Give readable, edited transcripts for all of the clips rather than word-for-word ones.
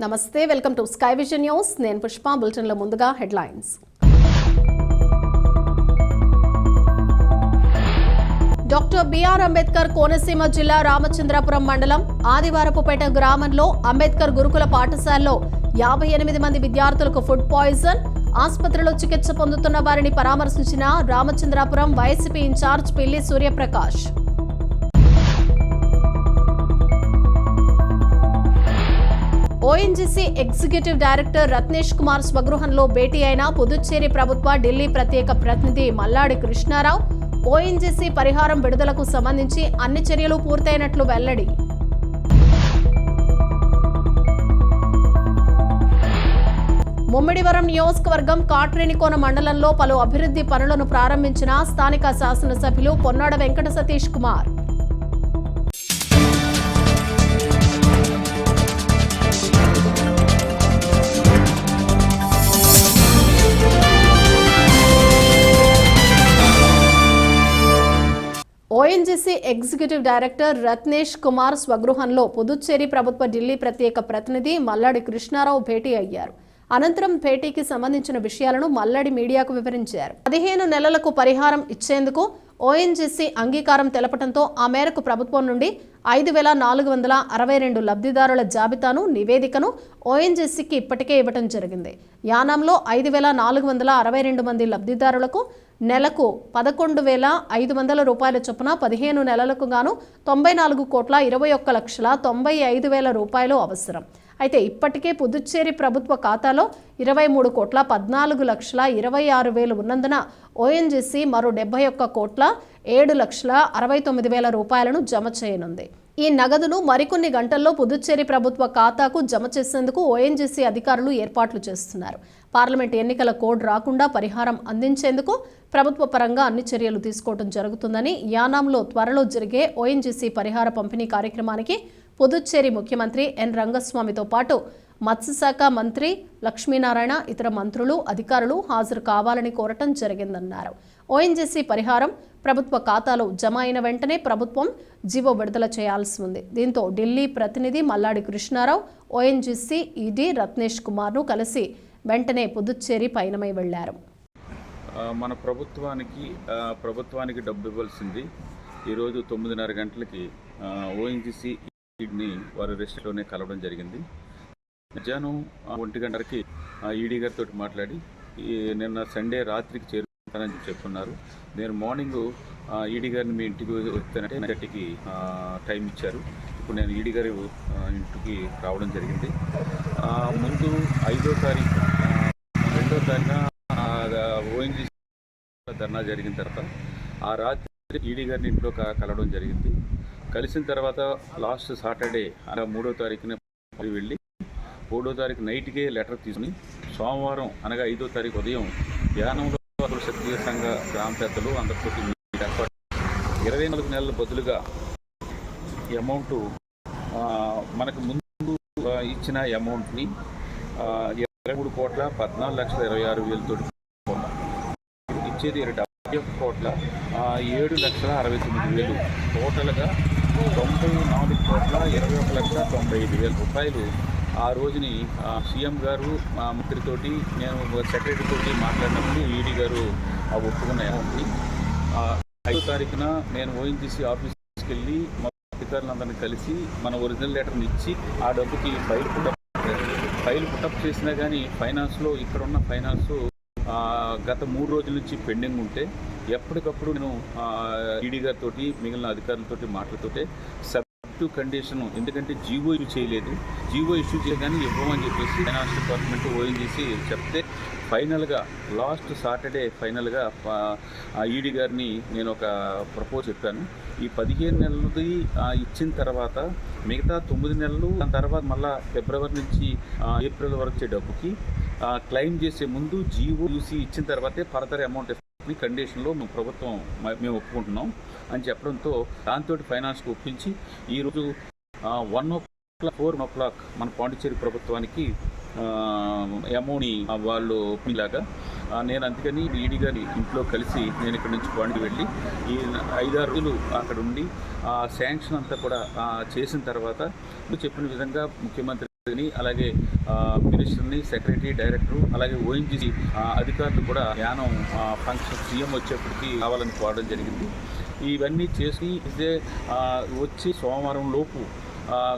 నమస్తే, welcome to Sky Vision News. నేను పుష్ప. బులెటిన్లో ముందుగా headlines. Doctor BR Ambedkar Konaseema జిల్లా రామచంద్రాపురం మండలం ఆదివారపుపేట గ్రామంలో అంబేద్కర్ గురుకుల పాఠశాలలో 58 మంది విద్యార్థులకు ఫుడ్ పాయిజన్. ఆసుపత్రిలో చికిత్స పొందుతున్న వారిని పరామర్శించిన Ramachandrapuram YCP incharge Pilli Suryaprakash. ONGC executive director Ratnesh Kumar స్వగృహంలో భేటీ అయిన పుదుచ్చేరి ప్రభుత్వ ఢిల్లీ ప్రత్యేక ప్రతినిధి మల్లాడి కృష్ణారావు. ఓఎన్జీసీ పరిహారం విడుదలకు సంబంధించి అన్ని చర్యలు పూర్తయినట్లు వెల్లడి. ముమ్మిడివరం నియోజకవర్గం కాట్రేనికోన మండలంలో పలు అభివృద్ధి పనులను ప్రారంభించిన స్థానిక శాసనసభ్యులు Ponnada Venkata Satish Kumar. ONGC executive director Ratnesh Kumar స్వగృహంలో పుదుచ్చేరి ప్రభుత్వ ఢిల్లీ ప్రత్యేక ప్రతినిధి మల్లాడి కృష్ణారావు భేటీ అయ్యారు. అనంతరం భేటీకి సంబంధించిన విషయాలను మల్లాడి మీడియాకు వివరించారు. 15 నెలలకు పరిహారం ఇచ్చేందుకు ఓఎన్జీసీ అంగీకారం తెలపడంతో ఆ మేరకు ప్రభుత్వం నుండి 5,462 లబ్ధిదారుల జాబితాను నివేదికను ఓఎన్జీసీకి ఇప్పటికే ఇవ్వడం జరిగింది. యానాంలో 5,462 మంది లబ్ధిదారులకు నెలకు 11,500 రూపాయల చొప్పున 15 నెలలకు గాను 94,21,95,000 రూపాయలు అవసరం. అయితే ఇప్పటికే పుదుచ్చేరి ప్రభుత్వ ఖాతాలో 23,14,26,000 ఉన్నందున ఓఎన్జీసీ మరో 71,07,69,000 రూపాయలను జమ చేయనుంది. ఈ నగదును మరికొన్ని గంటల్లో పుదుచ్చేరి ప్రభుత్వ ఖాతాకు జమ చేసేందుకు ఓఎన్జీసీ అధికారులు ఏర్పాట్లు చేస్తున్నారు. పార్లమెంట్ ఎన్నికల కోడ్ రాకుండా పరిహారం అందించేందుకు ప్రభుత్వ పరంగా అన్ని చర్యలు తీసుకోవడం జరుగుతుందని, యానాంలో త్వరలో జరిగే ఓఎన్జీసీ పరిహార పంపిణీ కార్యక్రమానికి పుదుచ్చేరి ముఖ్యమంత్రి ఎన్ రంగస్వామితో పాటు మత్స్యశాఖ మంత్రి లక్ష్మీనారాయణ, ఇతర మంత్రులు, అధికారులు హాజరు కావాలని కోరటం జరిగిందన్నారు. ఓఎన్జీసీ పరిహారం ప్రభుత్వ ఖాతాలో జమ అయిన వెంటనే ప్రభుత్వం జీవో విడుదల చేయాల్సి ఉంది. దీంతో ఢిల్లీ ప్రతినిధి మల్లాడి కృష్ణారావు ఓఎన్జీసీ ఈడీ రత్నేష్ కుమార్ను కలిసి వెంటనే పుదుచ్చేరి పయనమై వెళ్లారు. మన ప్రభుత్వానికి డబ్బు ఇవ్వాల్సింది ఈరోజు 9:30 గంటలకి ఓఎన్జీసీ ఈడీని వారి రెస్ట్లోనే కలవడం జరిగింది. మధ్యాహ్నం 1 గంటలకి ఈడీ గారితో మాట్లాడి నిన్న సండే రాత్రికి చేరుకుంటానని చెప్పున్నారు. నేను మార్నింగ్ ఈడీ గారిని మీ ఇంటికి వస్తానంటే 9:30కి టైం ఇచ్చారు. ఇప్పుడు నేను ఈడీ గారి ఇంటికి రావడం జరిగింది. ముందు 5వ తారీఖు 2వ తారీఖున ఓఎన్జీసీ ధర్నా జరిగిన తర్వాత ఆ రాత్రి ఈడీ గారిని ఇంట్లో కలవడం జరిగింది. కలిసిన తర్వాత లాస్ట్ సాటర్డే 3వ తారీఖున వెళ్ళి 3వ తారీఖు నైట్కే లెటర్ తీసుకుని సోమవారం అనగా 5వ తారీఖు ఉదయం యానంలో క్షత్రియ సంఘ గ్రామ పెద్దలు అందరితో ఏర్పాటు 24 నెలల బదులుగా అమౌంట్ మనకు ముందు ఇచ్చిన అమౌంట్ని 23,14,26,26,000 తోటి ఇచ్చేది 71,07,69,000 టోటల్గా 94,21,95,000 రూపాయలు ఆ రోజుని సీఎం గారు మంత్రితోటి నేను సెక్రటరీతోటి మాట్లాడినప్పుడు ఈడీ గారు ఒప్పుకున్న అమౌంట్ని 5వ తారీఖున నేను ఓఎన్జీసీ ఆఫీస్కి వెళ్ళి మా అధికారులందరినీ కలిసి మన ఒరిజినల్ లెటర్ని ఇచ్చి ఆ డబ్బుకి ఫైల్ పుటప్ చేసినా కానీ ఫైనాన్స్లో ఇక్కడున్న ఫైనాన్స్ గత 3 రోజుల నుంచి పెండింగ్ ఉంటే ఎప్పటికప్పుడు నేను ఈడీ గారితో మిగిలిన అధికారులతో మాటలతోటే సబ్జెక్టు కండిషన్, ఎందుకంటే జీవో ఇష్యూ చేయగానే ఇవ్వమని చెప్పేసి ఫైనాన్స్ డిపార్ట్మెంట్ ఓఎన్జీసీ చెప్తే ఫైనల్గా లాస్ట్ సాటర్డే ఫైనల్గా ఈడీ గారిని నేను ఒక ప్రపోజ్ చెప్పాను. ఈ 15 నెలలది ఇచ్చిన తర్వాత మిగతా 9 నెలలు దాని తర్వాత మళ్ళీ ఫిబ్రవరి నుంచి ఏప్రిల్ వరకు వచ్చే డబ్బుకి క్లెయిమ్ చేసే ముందు జీవో యూసీ ఇచ్చిన తర్వాతే ఫర్దర్ అమౌంట్ కండిషన్లో మేము ఒప్పుకుంటున్నాం అని చెప్పడంతో దాంతో ఫైనాన్స్కి ఒప్పించి ఈరోజు 4 మన పాండిచ్చేరి ప్రభుత్వానికి అమౌంట్ని వాళ్ళు ఒప్పిలాగా నేను అందుకని ఈడీ గారి ఇంట్లో కలిసి నేను ఇక్కడ నుంచి పాండి వెళ్ళి ఈ 5-6 రోజులు అక్కడ ఉండి శాంక్షన్ అంతా కూడా చేసిన తర్వాత చెప్పిన విధంగా ముఖ్యమంత్రి అలాగే మినిస్టర్ని, సెక్రటరీ, డైరెక్టర్, అలాగే ఓఎన్జీసీ అధికారులు కూడా యానం ఫంక్షన్ సీఎం వచ్చేప్పటికి కావాలని కోరడం జరిగింది. ఇవన్నీ చేసి ఇదే వచ్చి సోమవారం లోపు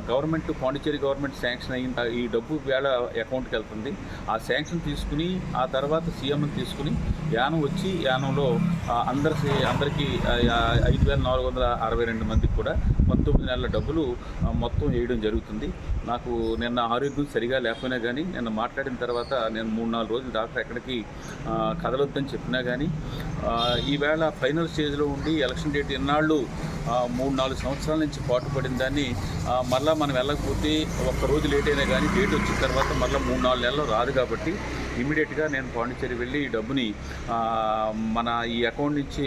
గవర్నమెంట్, పాండిచ్చేరి గవర్నమెంట్ శాంక్షన్ అయిన ఈ డబ్బు వేళ అకౌంట్కి వెళ్తుంది. ఆ శాంక్షన్ తీసుకుని ఆ తర్వాత సీఎంని తీసుకుని యానం వచ్చి యానంలో అందరికీ 5,462 మందికి కూడా 19 నెలల డబ్బులు మొత్తం వేయడం జరుగుతుంది. నాకు నిన్న ఆరోగ్యం సరిగా లేకపోయినా కానీ నిన్న మాట్లాడిన తర్వాత నేను 3-4 రోజులు డాక్టర్ ఎక్కడికి కదలొద్దని చెప్పినా కానీ ఈవేళ ఫైనల్ స్టేజ్లో ఉండి ఎలక్షన్ డేట్ ఎన్నాళ్ళు 3-4 సంవత్సరాల నుంచి పాటుపడిన దాన్ని మళ్ళీ మనం వెళ్ళకపోతే ఒక్కరోజు లేట్ అయినా కానీ డేట్ వచ్చిన తర్వాత మళ్ళీ 3-4 నెలలు రాదు. కాబట్టి ఇమీడియట్గా నేను పాండిచ్చేరి వెళ్ళి ఈ డబ్బుని మన ఈ అకౌంట్ నుంచి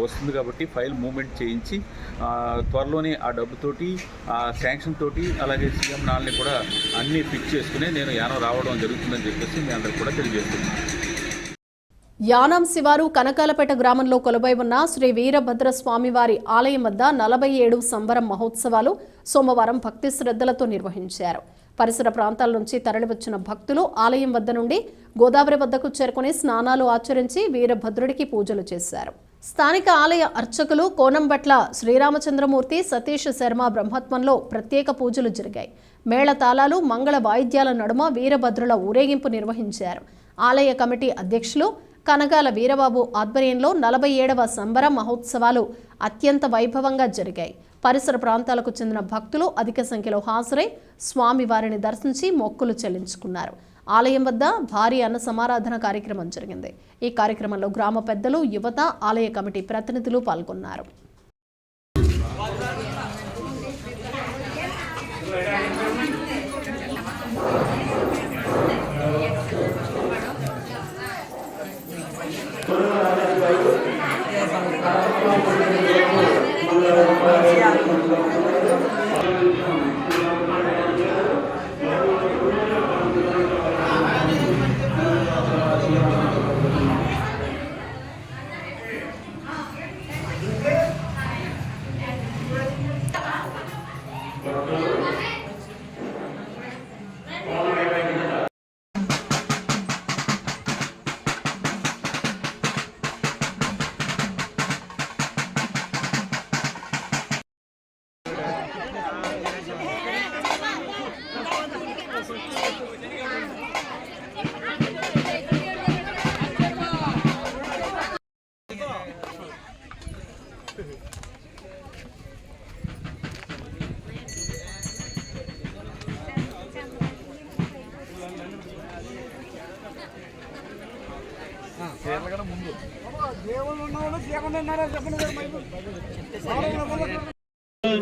వస్తుంది కాబట్టి ఫైల్ మూవ్మెంట్ చేయించి త్వరలోనే ఆ డబ్బుతోటి శాంక్షన్ తోటి అలాగే సీఎం నాల్ని కూడా అన్నీ ఫిక్స్ చేసుకుని నేను యానం రావడం జరుగుతుందని చెప్పేసి మీ అందరికి కూడా తెలియజేస్తున్నాను. యానాం శివారు కనకాలపేట గ్రామంలో కొలువై ఉన్న శ్రీ వీరభద్ర స్వామివారి ఆలయం వద్ద 47 సంబరం మహోత్సవాలు సోమవారం భక్తి శ్రద్ధలతో నిర్వహించారు. పరిసర ప్రాంతాల నుంచి తరలివచ్చిన భక్తులు ఆలయం వద్ద నుండి గోదావరి వద్దకు చేరుకుని స్నానాలు ఆచరించి వీరభద్రుడికి పూజలు చేశారు. స్థానిక ఆలయ అర్చకులు కోనంబట్ల శ్రీరామచంద్రమూర్తి, సతీష్ శర్మ బ్రహ్మత్వంలో ప్రత్యేక పూజలు జరిగాయి. మేళతాళాలు, మంగళ వాయిద్యాల నడుమ వీరభద్రుల ఊరేగింపు నిర్వహించారు. ఆలయ కమిటీ అధ్యక్షులు కనగాల వీరబాబు ఆధ్వర్యంలో 47వ సంబర మహోత్సవాలు అత్యంత వైభవంగా జరిగాయి. పరిసర ప్రాంతాలకు చెందిన భక్తులు అధిక సంఖ్యలో హాజరై స్వామివారిని దర్శించి మొక్కులు చెల్లించుకున్నారు. ఆలయం వద్ద భారీ అన్న సమారాధన కార్యక్రమం జరిగింది. ఈ కార్యక్రమంలో గ్రామ పెద్దలు, యువత, ఆలయ కమిటీ ప్రతినిధులు పాల్గొన్నారు.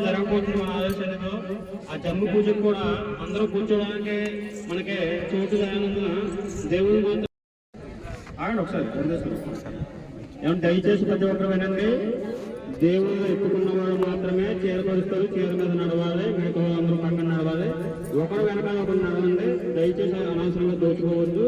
జరగబోతున్న ఆలోచనతో ఆ జమ్ము పూజకు కూడా అందరూ కూర్చోడానికి మనకి చోటు రానందున దేవుని మాత్రం ఆగండి ఒకసారి ఏమంటే దయచేసి ప్రతి ఒక్కరు వినండి. దేవుళ్ళు ఎత్తుకున్న వాళ్ళు మాత్రమే చేరపరుస్తారు, చీర మీద నడవాలి, మిగతా అందరూ పక్కన నడవాలి. ఒకరు వెనకాల ఒకరు నడవండి. దయచేసి అనవసరంగా దోచుకోవద్దు.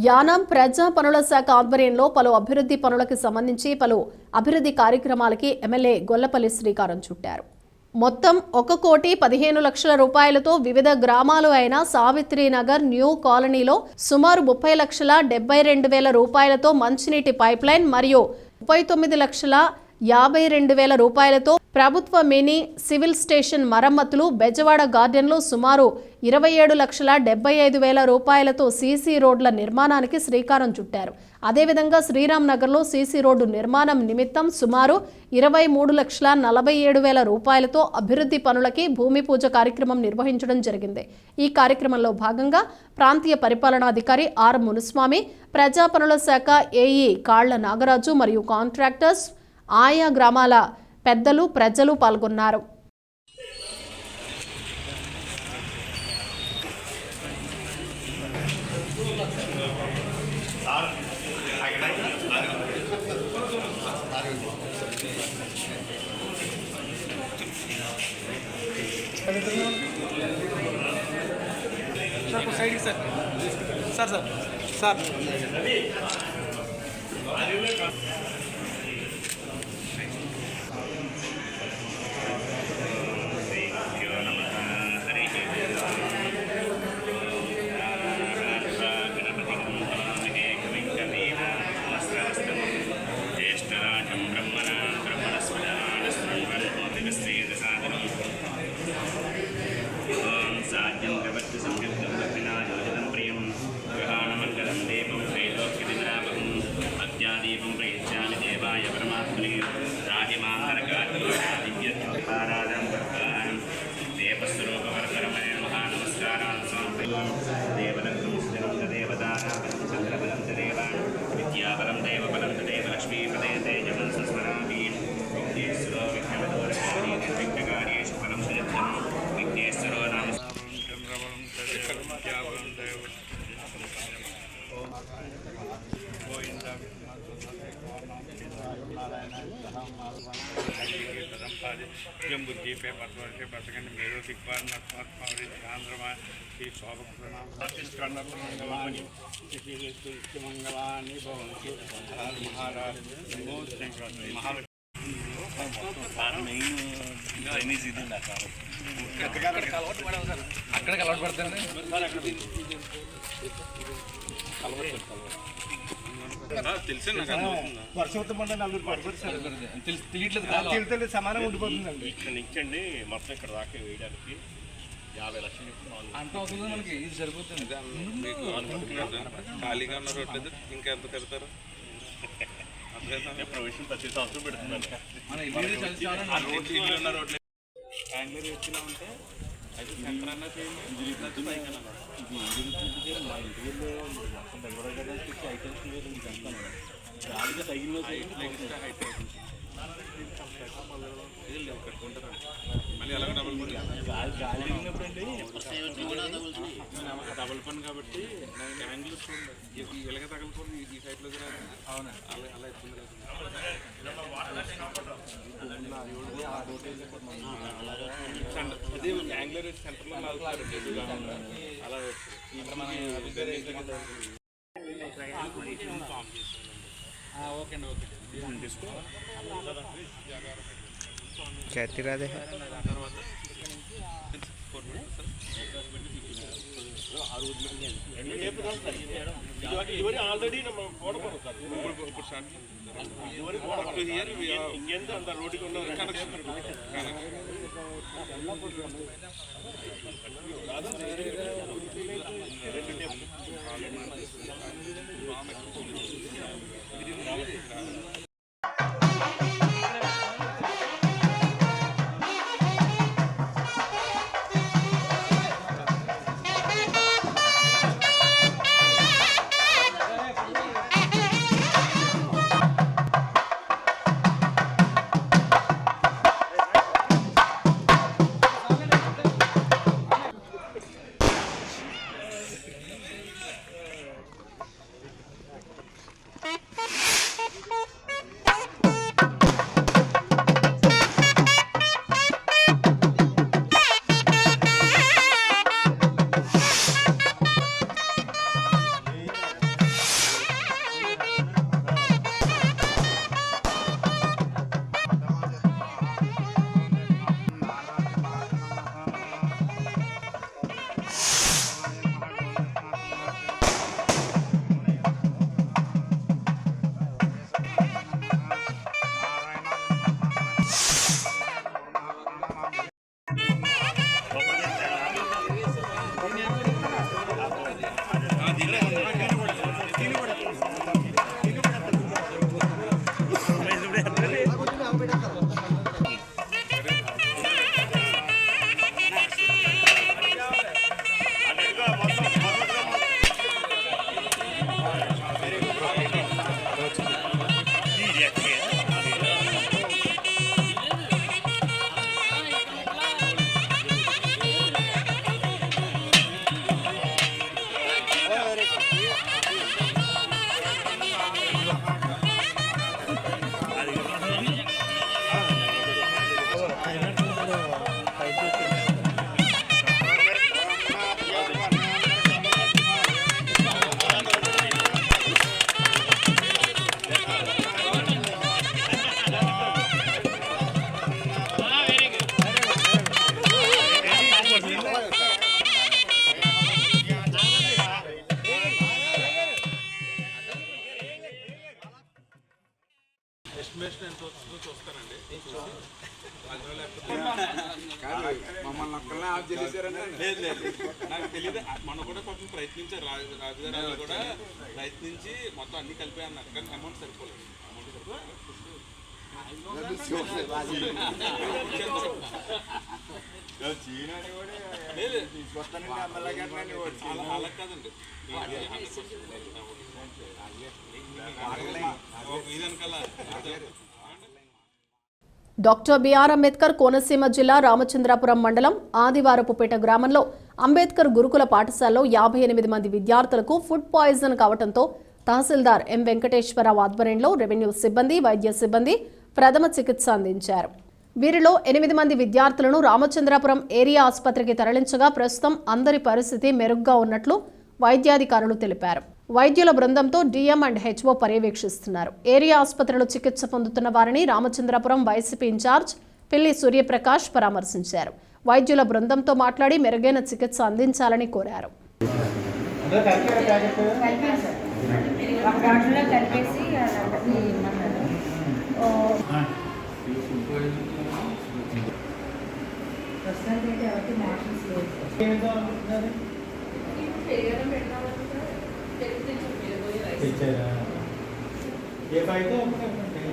యానాం ప్రజా పనుల శాఖ ఆధ్వర్యంలో పలు అభివృద్ధి పనులకు సంబంధించి పలు అభివృద్ధి కార్యక్రమాలకి ఎమ్మెల్యే గొల్లపల్లి శ్రీకారం చుట్టారు. మొత్తం 1,15,00,000 రూపాయలతో వివిధ గ్రామాలు అయిన సావిత్రినగర్ న్యూ కాలనీలో సుమారు 30,72,000 రూపాయలతో మంచినీటి పైప్లైన్ మరియు 39,52,000 రూపాయలతో ప్రభుత్వ మినీ సివిల్ స్టేషన్ మరమ్మతులు, బెజవాడ గార్డెన్లో సుమారు 27,75,000 రూపాయలతో సీసీ రోడ్ల నిర్మాణానికి శ్రీకారం చుట్టారు. అదేవిధంగా శ్రీరామ్ నగర్లో సీసీ రోడ్డు నిర్మాణం నిమిత్తం సుమారు 23,47,000 రూపాయలతో అభివృద్ధి పనులకి భూమి పూజ కార్యక్రమం నిర్వహించడం జరిగింది. ఈ కార్యక్రమంలో భాగంగా ప్రాంతీయ పరిపాలనాధికారి ఆర్ మునుస్వామి, ప్రజా పనుల శాఖ ఏఈ కాళ్ల నాగరాజు మరియు కాంట్రాక్టర్స్, ఆయా గ్రామాల పెద్దలు, ప్రజలు పాల్గొన్నారు. సార్ విద్యాబలం దైవబలం తదేవ లక్ష్మీపదే తేజవం సంస్మరామి. విఘ్నేశ్వరో విఘ్నవిఘ్నకార్యేషు ఫలం సుజత్యం. విఘ్నేశ్వరో నామ జంబుద్వీపే పద్వర్షే పసగండి మేరు దిక్పాల్ నత్మాత్మౌరి ఆంధ్రమా శ్రీ శోభకృష్ణాన్ని మంగళాన్ని భవంతి. మహారాజ్ అక్కడికి అలవాటు పడుతుంది. తెలిసి తెలియట్లేదు, సమానం ఉండిపోతుందండి. ఇక్కడ నుంచండి మొత్తం ఇక్కడ దాకా వేయడానికి 50 లక్షలు అంత అవుతుంది మనకి. ఇది సరిపోతుంది మీకు ఖాళీగా ఉన్న రోడ్లేదు ఇంకెంత కడతారు? ప్రవేశం ప్రతి సంవత్సరం పెడుతున్నాను. ఇల్లు ఉన్న రోడ్లు బ్యాంగ్లూర్ వచ్చినా ఉంటే అయితే ఎక్కడన్నా చేయండి. ఇది మా ఇంటి ఐటమ్స్ గాలిగా తగిన మళ్ళీ అలాగే డబుల్ పని గాలి తగినప్పుడు అండి డబుల్ పని కాబట్టి బ్యాంగ్లూర్ ఇలాగే తగలకూడదు. ఈ సైడ్లోకి రాదు. అవునా? అలా అలా ఇబ్బంది లేదు. అదే బ్యాంగ్లూర్ సెంటర్లో అలా ఓకే అండి. ఓకే తీసుకో రాదే ఆల్రెడీ ఇంకెంత అంత రోడ్డుకి ఉన్న ఎస్టిమేషన్ ఎంత వస్తుందో చూస్తానండి. లేదు లేదు నాకు తెలియదు. మనం కూడా కొంచెం ప్రయత్నించారు, రాజుగారు కూడా ప్రయత్నించి మొత్తం అన్ని కలిపి అన్నారు, కానీ అమౌంట్ సరిపోలేదు. అలా కాదండి, ఇదనకల్లా డాక్టర్ బిఆర్ అంబేద్కర్ కోనసీమ జిల్లా రామచంద్రాపురం మండలం ఆదివారపుపేట గ్రామంలో అంబేద్కర్ గురుకుల పాఠశాలలో 58 మంది విద్యార్థులకు ఫుడ్ పాయిజన్ కావడంతో తహసీల్దార్ ఎం వెంకటేశ్వరరావు ఆధ్వర్యంలో రెవెన్యూ సిబ్బంది, వైద్య సిబ్బంది ప్రథమ చికిత్స అందించారు. వీరిలో 8 మంది విద్యార్థులను రామచంద్రాపురం ఏరియా ఆసుపత్రికి తరలించగా ప్రస్తుతం అందరి పరిస్థితి మెరుగ్గా ఉన్నట్లు వైద్యాధికారులు తెలిపారు. వైద్యుల బృందంతో డిఎం అండ్ హెచ్ఓ పర్యవేక్షిస్తున్నారు. ఏరియా ఆసుపత్రిలో చికిత్స పొందుతున్న వారిని రామచంద్రాపురం వైసీపీ ఇన్ఛార్జ్ పిల్లి సూర్యప్రకాష్ పరామర్శించారు. వైద్యుల బృందంతో మాట్లాడి మెరుగైన చికిత్స అందించాలని కోరారు.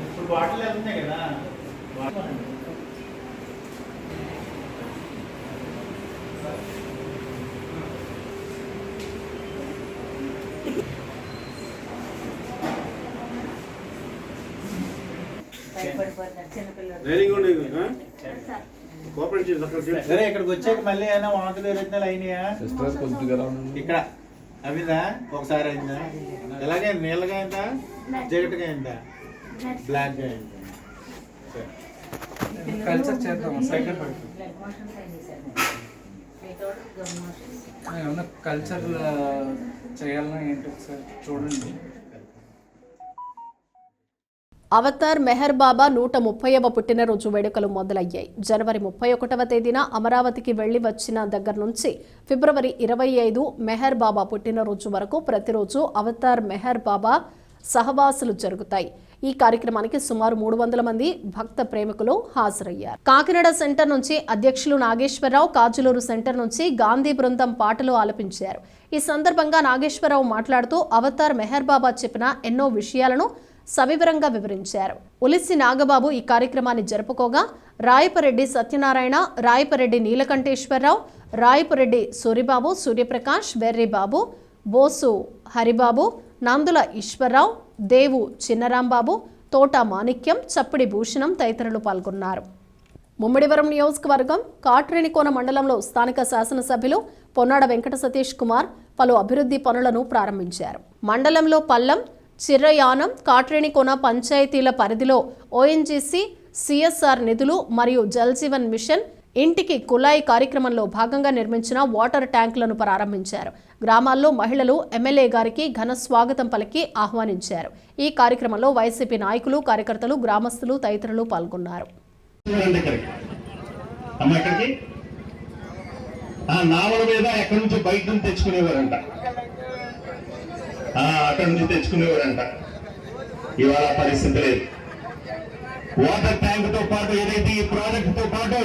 ఇప్పుడు బాటిల్ వెళ్తున్నాయి కదా, ఇక్కడికి వచ్చాక మళ్ళీ ఏమైనా వాంతులు ఎదుగుతున్నాయి అయినాయా ఇక్కడ అవిందా? ఒకసారి అయిందా? ఎలాగే నీళ్ళగా అయిందా, జగట్గా అయిందా, బ్లాక్ గా అయిందా? కల్చర్ చేద్దాం, ఏమన్నా కల్చర్ చేయాలన్నా ఏంటి ఒకసారి చూడండి. అవతార్ మెహర్ బాబా 130వ పుట్టినరోజు వేడుకలు మొదలయ్యాయి. జనవరి 31వ తేదీన అమరావతికి వెళ్లి వచ్చిన దగ్గర నుంచి ఫిబ్రవరి 25 మెహర్ బాబా పుట్టినరోజు వరకు ప్రతిరోజు అవతార్ మెహర్ బాబా సహవాసులు జరుగుతాయి. ఈ కార్యక్రమానికి సుమారు 300 మంది భక్త ప్రేమికులు హాజరయ్యారు. కాకినాడ సెంటర్ నుంచి అధ్యక్షులు నాగేశ్వరరావు, కాజులూరు సెంటర్ నుంచి గాంధీ బృందం పాటలు ఆలపించారు. ఈ సందర్భంగా నాగేశ్వరరావు మాట్లాడుతూ అవతార్ మెహర్ బాబా చెప్పిన ఎన్నో విషయాలను సవివరంగా వివరించారు. ఉలిసి నాగబాబు ఈ కార్యక్రమాన్ని జరుపుకోగా రాయపరెడ్డి సత్యనారాయణ, రాయపరెడ్డి నీలకంఠేశ్వరరావు, రాయపరెడ్డి సూరిబాబు, సూర్యప్రకాష్, వెర్రిబాబు, బోసు హరిబాబు, నందుల ఈశ్వరరావు, దేవు చిన్నరాంబాబు, తోట మాణిక్యం, చప్పిడి భూషణం తదితరులు పాల్గొన్నారు. ముమ్మిడివరం నియోజకవర్గం కాట్రేనికోన మండలంలో స్థానిక శాసనసభ్యులు పొన్నాడ వెంకట సతీష్ కుమార్ పలు అభివృద్ధి పనులను ప్రారంభించారు. మండలంలో పల్లం, చిర్రయానం, కాట్రేనికోన పంచాయతీల పరిధిలో ఓఎన్జీసీ, సిఎస్ఆర్ నిధులు మరియు జల్ జీవన్ మిషన్ ఇంటికి కుళాయి కార్యక్రమంలో భాగంగా నిర్మించిన వాటర్ ట్యాంకులను ప్రారంభించారు. గ్రామాల్లో మహిళలు ఎమ్మెల్యే గారికి ఘన స్వాగతం పలికి ఆహ్వానించారు. ఈ కార్యక్రమంలో వైసీపీ నాయకులు, కార్యకర్తలు, గ్రామస్తులు తదితరులు పాల్గొన్నారు. అక్కడి నుంచి తెచ్చుకునేవారంట. ఇవాళ పరిస్థితి లేదు. వాటర్ ట్యాంక్ తో పాటు ఏదైతే ఈ ప్రాజెక్ట్ తో పాటు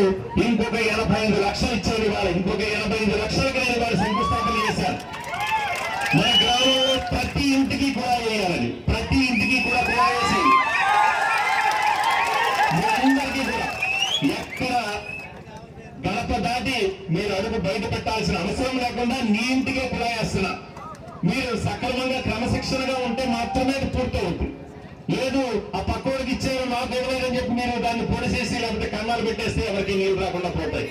ఇంకొక 85 లక్షలు ఇచ్చారు. ఇవాళ ఇంకొక 85 లక్షలకు నేను ఇవాళ శంకుస్థాపన చేశాను. మన గ్రామంలో ప్రతి ఇంటికి కూడా వేయాలని, ప్రతి ఇంటికి కూడా వేసి మీ అందరికీ కూడా ఎక్కడ గడప దాటి మీరు అడుగు బయట పెట్టాల్సిన అవసరం లేకుండా నీ ఇంటికే కూడా వేస్తున్నా. మీరు సక్రమంగా క్రమశిక్షణగా ఉంటే మాత్రమే పూర్తవుతుంది. లేదు ఆ పక్కోడికి ఇచ్చారు నాకు ఇవ్వలేదని చెప్పి మీరు దాన్ని పొడిసేసి లేకపోతే కన్నాలు పెట్టేస్తే ఎవరికి నీళ్లు రాకుండా పోతాయి.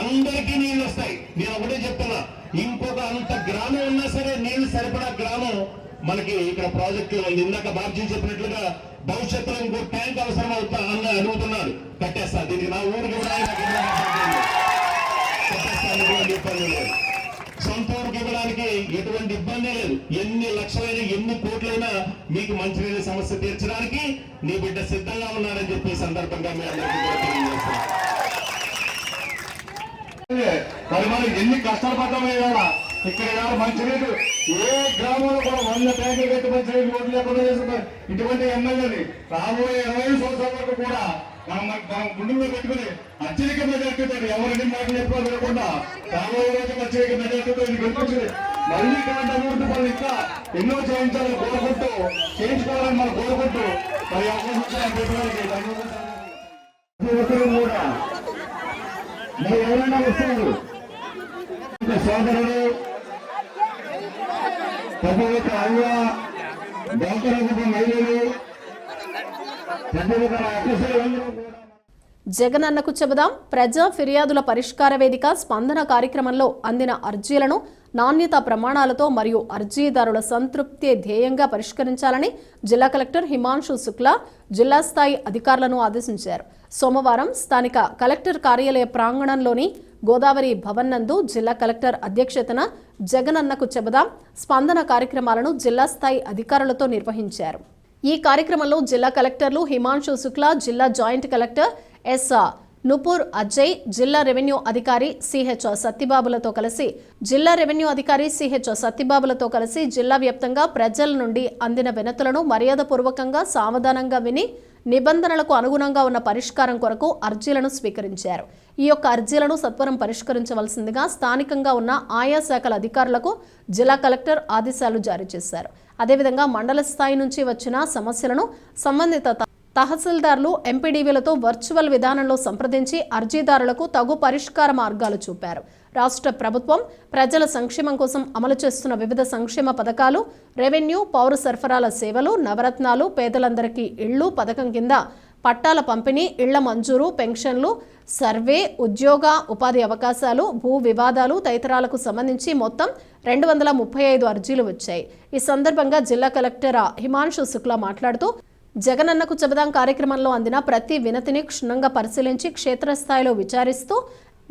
అందరికీ నీళ్లు వస్తాయి. నేను ఒకటే చెప్తున్నా, ఇంకొక అంత గ్రామం ఉన్నా సరే నీళ్లు సరిపడా గ్రామం మనకి ఇక్కడ ప్రాజెక్టులో ఉంది. ఇందాక బాబ్జీ చెప్పినట్లుగా భవిష్యత్తులో ఇంకో ట్యాంక్ అవసరం అవుతా అన్న అడుగుతున్నారు. కట్టేస్తా, దీనికి నా ఊరికి కూడా సొంత ఊరికి ఇవ్వడానికి ఎటువంటి ఇబ్బంది లేదు. ఎన్ని లక్షలైనా ఎన్ని కోట్లైనా మీకు మంచినీళ్ళ సమస్య తీర్చడానికి నీ బిడ్డ సిద్ధంగా ఉన్నారని చెప్పి సందర్భంగా మీ అందరికీ కూడా తెలియజేస్తున్నాం. మరి మనం ఎన్ని కష్టాలు పడ్డామో ఇవాళ ఇక్కడ మంచినీళ్ళు ఏ గ్రామంలో కూడా 100 ట్యాంకులు కట్టి మంచి రోడ్లు లేకుండా చేస్తున్న ఇటువంటి ఎమ్మెల్యేని రాబోయే 20 సంవత్సరాల వరకు కూడా మనం గుండెల్లో పెట్టుకుని అత్యధిక మెజార్టీతో ఎవరిని మాటలు ఎక్కువ వినకుండా రాబోయే రోజు అత్యధిక మెజార్టీతో గెలిపించి మళ్ళీ ఇటువంటి అభివృద్ధి పనులు ఇంకా ఎన్నో చేయించాలని కోరుకుంటూ చేయించుకోవాలని మనం కోరుకుంటూ మరి అవకాశం కూడా మీరు ఎవరైనా వస్తున్నారు సోదరుడు ప్రతి ఒక్క అవ్వ డాక్టర్ మహిళలు ప్రతి ఒక్క అఫీసర్లు జగనన్నకు చెబుదాం ప్రజా ఫిర్యాదుల పరిష్కార వేదిక స్పందన కార్యక్రమంలో అందిన అర్జీలను నాణ్యత ప్రమాణాలతో మరియు అర్జీదారుల సంతృప్తి ధ్యేయంగా పరిష్కరించాలని జిల్లా కలెక్టర్ హిమాంశు శుక్లా జిల్లా స్థాయి అధికారులను ఆదేశించారు. సోమవారం స్థానిక కలెక్టర్ కార్యాలయ ప్రాంగణంలోని గోదావరి భవన్ నందు జిల్లా కలెక్టర్ అధ్యక్షతన జగనన్నకు చెబుదాం స్పందన కార్యక్రమాలను జిల్లా స్థాయి అధికారులతో నిర్వహించారు. ఈ కార్యక్రమంలో జిల్లా కలెక్టర్లు హిమాంశు శుక్లా, జిల్లా joint collector S Nupur Ajay, జిల్లా రెవెన్యూ అధికారి సిహెచ్ సత్యబాబులతో కలిసి జిల్లా వ్యాప్తంగా ప్రజల నుండి అందిన వినతులను మర్యాదపూర్వకంగా సావధానంగా విని నిబంధనలకు అనుగుణంగా ఉన్న పరిష్కారం కొరకు అర్జీలను స్వీకరించారు. ఈ యొక్క అర్జీలను సత్వరం పరిష్కరించవలసిందిగా స్థానికంగా ఉన్న ఆయా శాఖల అధికారులకు జిల్లా కలెక్టర్ ఆదేశాలు జారీ చేశారు. అదేవిధంగా మండల స్థాయి నుంచి వచ్చిన సమస్యలను సంబంధిత తహసీల్దార్లు, ఎంపీడీవీలతో వర్చువల్ విధానంలో సంప్రదించి అర్జీదారులకు తగు పరిష్కార మార్గాలు చూపారు. రాష్ట్ర ప్రభుత్వం ప్రజల సంక్షేమం కోసం అమలు చేస్తున్న వివిధ సంక్షేమ పథకాలు, రెవెన్యూ, పౌర సరఫరాల సేవలు, నవరత్నాలు, పేదలందరికీ ఇళ్లు పథకం కింద పట్టాల పంపిణీ, ఇళ్ల మంజూరు, పెన్షన్లు, సర్వే, ఉద్యోగ ఉపాధి అవకాశాలు, భూ వివాదాలు తదితరాలకు సంబంధించి మొత్తం 235 అర్జీలు వచ్చాయి. ఈ సందర్భంగా జిల్లా కలెక్టర్ హిమాంశు శుక్లా మాట్లాడుతూ జగనన్నకు చెబుదాం కార్యక్రమంలో అందిన ప్రతి వినతిని క్షుణ్ణంగా పరిశీలించి క్షేత్రస్థాయిలో విచారిస్తూ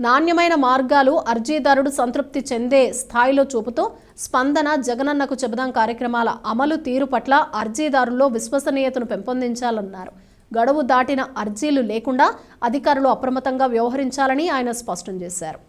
నాణ్యమైన మార్గాలు అర్జీదారుడు సంతృప్తి చెందే స్థాయిలో చూపుతూ స్పందన జగనన్నకు చెబుదాం కార్యక్రమాల అమలు తీరు పట్ల అర్జీదారుల్లో విశ్వసనీయతను పెంపొందించాలన్నారు. గడువు దాటిన అర్జీలు లేకుండా అధికారులు అప్రమత్తంగా వ్యవహరించాలని ఆయన స్పష్టం చేశారు.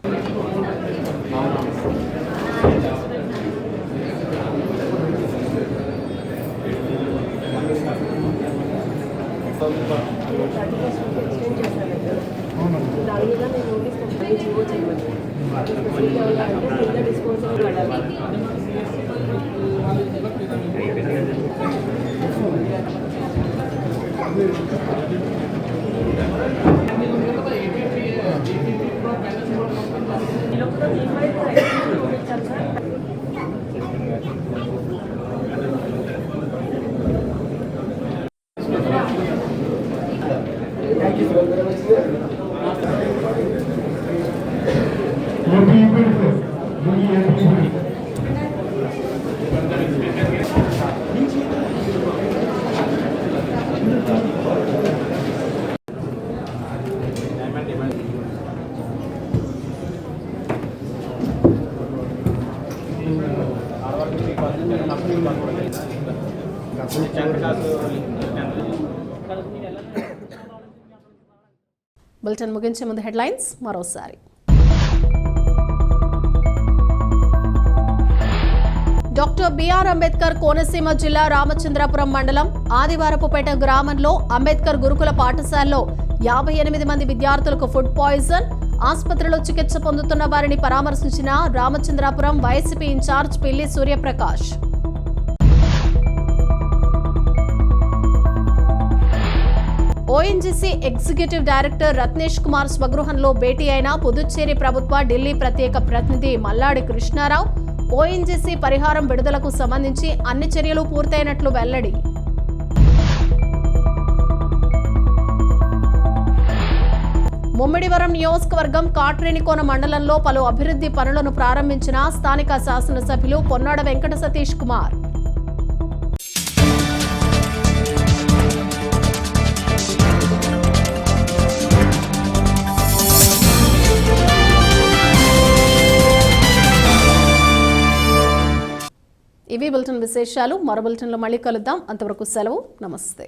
బులెటిన్ ముగించే ముందు హెడ్లైన్స్ మరోసారి. డాక్టర్ బిఆర్ అంబేద్కర్ కోనసీమ జిల్లా రామచంద్రాపురం మండలం ఆదివారపుపేట గ్రామంలో అంబేద్కర్ గురుకుల పాఠశాలలో 58 మంది విద్యార్థులకు ఫుడ్ పాయిజన్. ఆసుపత్రిలో చికిత్స పొందుతున్న వారిని పరామర్శించిన Ramachandrapuram YCP incharge Pilli Suryaprakash. ONGC executive director Ratnesh Kumar స్వగృహంలో భేటీ అయిన పుదుచ్చేరి ప్రభుత్వ ఢిల్లీ ప్రత్యేక ప్రతినిధి మల్లాడి కృష్ణారావు. ఓఎన్జీసీ పరిహారం విడుదలకు సంబంధించి అన్ని చర్యలు పూర్తయినట్లు వెల్లడి. ముమ్మిడివరం నియోజకవర్గం కాట్రేనికోన మండలంలో పలు అభివృద్ధి పనులను ప్రారంభించిన స్థానిక శాసనసభ్యులు పొన్నాడ వెంకట సతీష్ కుమార్. ఇవి బులెటిన్ విశేషాలు. మరో బులెటిన్లో మళ్ళీ కలుద్దాం. అంతవరకు సెలవు. నమస్తే.